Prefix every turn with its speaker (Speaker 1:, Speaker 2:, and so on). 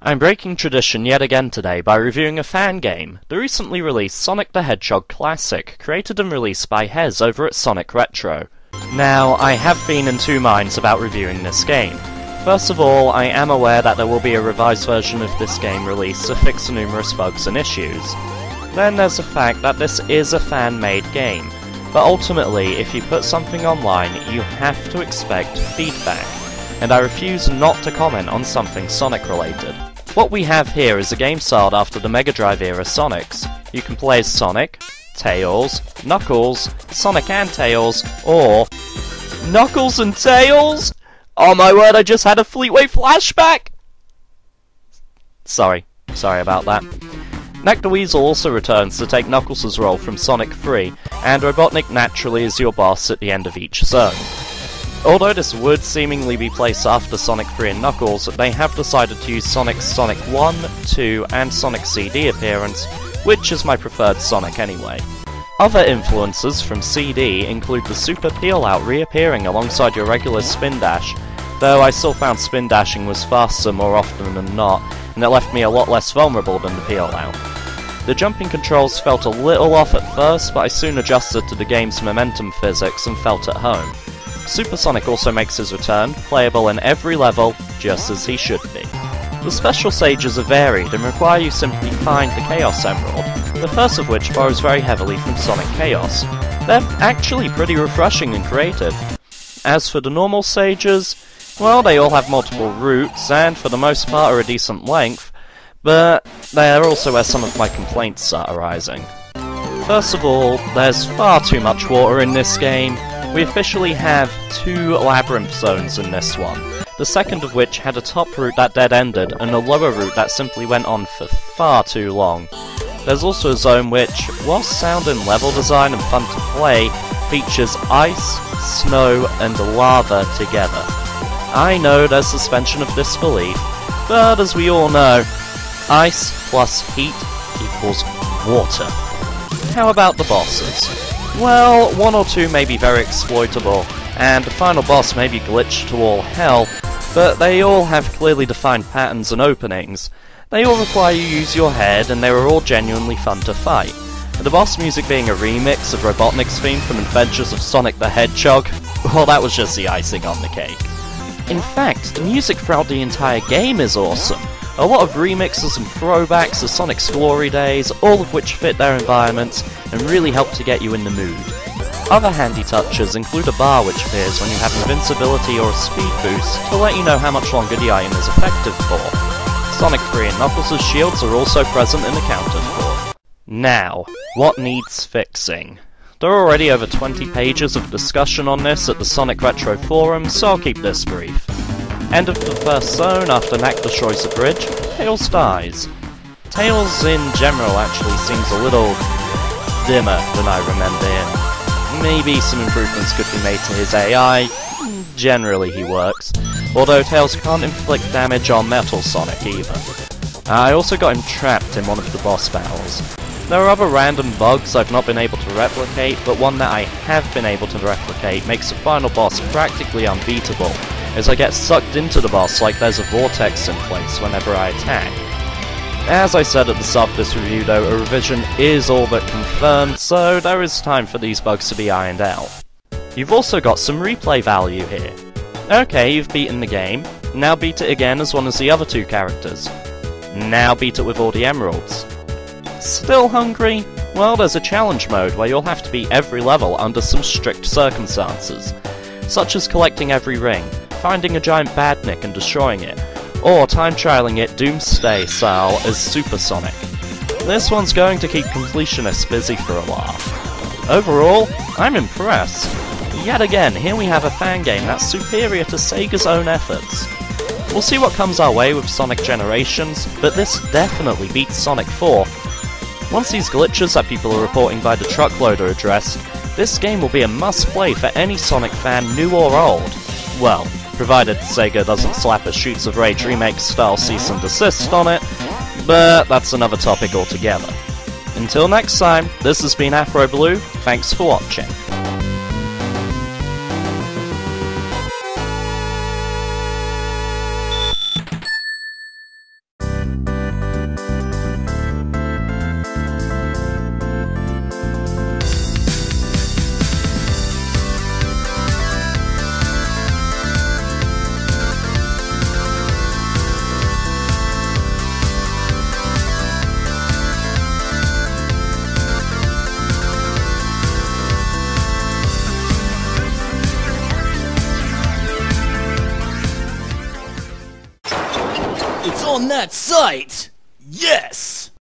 Speaker 1: I'm breaking tradition yet again today by reviewing a fan game, the recently released Sonic the Hedgehog Classic, created and released by Hez over at Sonic Retro. Now, I have been in two minds about reviewing this game. First of all, I am aware that there will be a revised version of this game released to fix numerous bugs and issues. Then there's the fact that this is a fan-made game, but ultimately, if you put something online, you have to expect feedback, and I refuse not to comment on something Sonic-related. What we have here is a game styled after the Mega Drive era Sonics. You can play as Sonic, Tails, Knuckles, Sonic and Tails, or... Knuckles and Tails?! Oh my word, I just had a Fleetway flashback! Sorry about that. Neck the Weasel also returns to take Knuckles' role from Sonic 3, and Robotnik naturally is your boss at the end of each zone. Although this would seemingly be placed after Sonic 3 and Knuckles, they have decided to use Sonic's Sonic 1, 2, and Sonic CD appearance, which is my preferred Sonic anyway. Other influences from CD include the Super Peel-Out reappearing alongside your regular Spin Dash, though I still found Spin Dashing was faster more often than not, and it left me a lot less vulnerable than the Peel-Out. The jumping controls felt a little off at first, but I soon adjusted to the game's momentum physics and felt at home. Super Sonic also makes his return, playable in every level, just as he should be. The special stages are varied and require you simply find the Chaos Emerald, the first of which borrows very heavily from Sonic Chaos. They're actually pretty refreshing and creative. As for the normal stages, well, they all have multiple routes, and for the most part are a decent length, but they're also where some of my complaints start arising. First of all, there's far too much water in this game. We officially have 2 labyrinth zones in this one, the second of which had a top route that dead-ended and a lower route that simply went on for far too long. There's also a zone which, whilst sound and level design and fun to play, features ice, snow, and lava together. I know there's suspension of disbelief, but as we all know, ice plus heat equals water. How about the bosses? Well, 1 or 2 may be very exploitable, and the final boss may be glitched to all hell, but they all have clearly defined patterns and openings. They all require you use your head, and they were all genuinely fun to fight. And the boss music being a remix of Robotnik's theme from Adventures of Sonic the Hedgehog, well, that was just the icing on the cake. In fact, the music throughout the entire game is awesome. A lot of remixes and throwbacks to Sonic's glory days, all of which fit their environments and really help to get you in the mood. Other handy touches include a bar which appears when you have invincibility or a speed boost to let you know how much longer the item is effective for. Sonic 3 and Knuckles' shields are also present and accounted for. Now, what needs fixing? There are already over 20 pages of discussion on this at the Sonic Retro forum, so I'll keep this brief. End of the first zone, after Knack destroys the bridge, Tails dies. Tails in general actually seems a little dimmer than I remember him. Maybe some improvements could be made to his AI, generally he works, although Tails can't inflict damage on Metal Sonic either. I also got him trapped in one of the boss battles. There are other random bugs I've not been able to replicate, but one that I have been able to replicate makes the final boss practically unbeatable, as I get sucked into the boss like there's a vortex in place whenever I attack. As I said at the start of this review though, a revision is all but confirmed, so there is time for these bugs to be ironed out. You've also got some replay value here. Okay, you've beaten the game, now beat it again as one of the other 2 characters. Now beat it with all the emeralds. Still hungry? Well, there's a challenge mode where you'll have to beat every level under some strict circumstances, such as collecting every ring, finding a giant badnik and destroying it, or time trialing it Doomsday style as Super Sonic. This one's going to keep completionists busy for a while. Overall, I'm impressed. Yet again, here we have a fan game that's superior to Sega's own efforts. We'll see what comes our way with Sonic Generations, but this definitely beats Sonic 4. Once these glitches that people are reporting by the truckload are addressed, this game will be a must-play for any Sonic fan, new or old. Well, provided Sega doesn't slap a Streets of Rage Remake style cease and desist on it, but that's another topic altogether. Until next time, this has been Afro Blue, thanks for watching.
Speaker 2: on that site? Yes!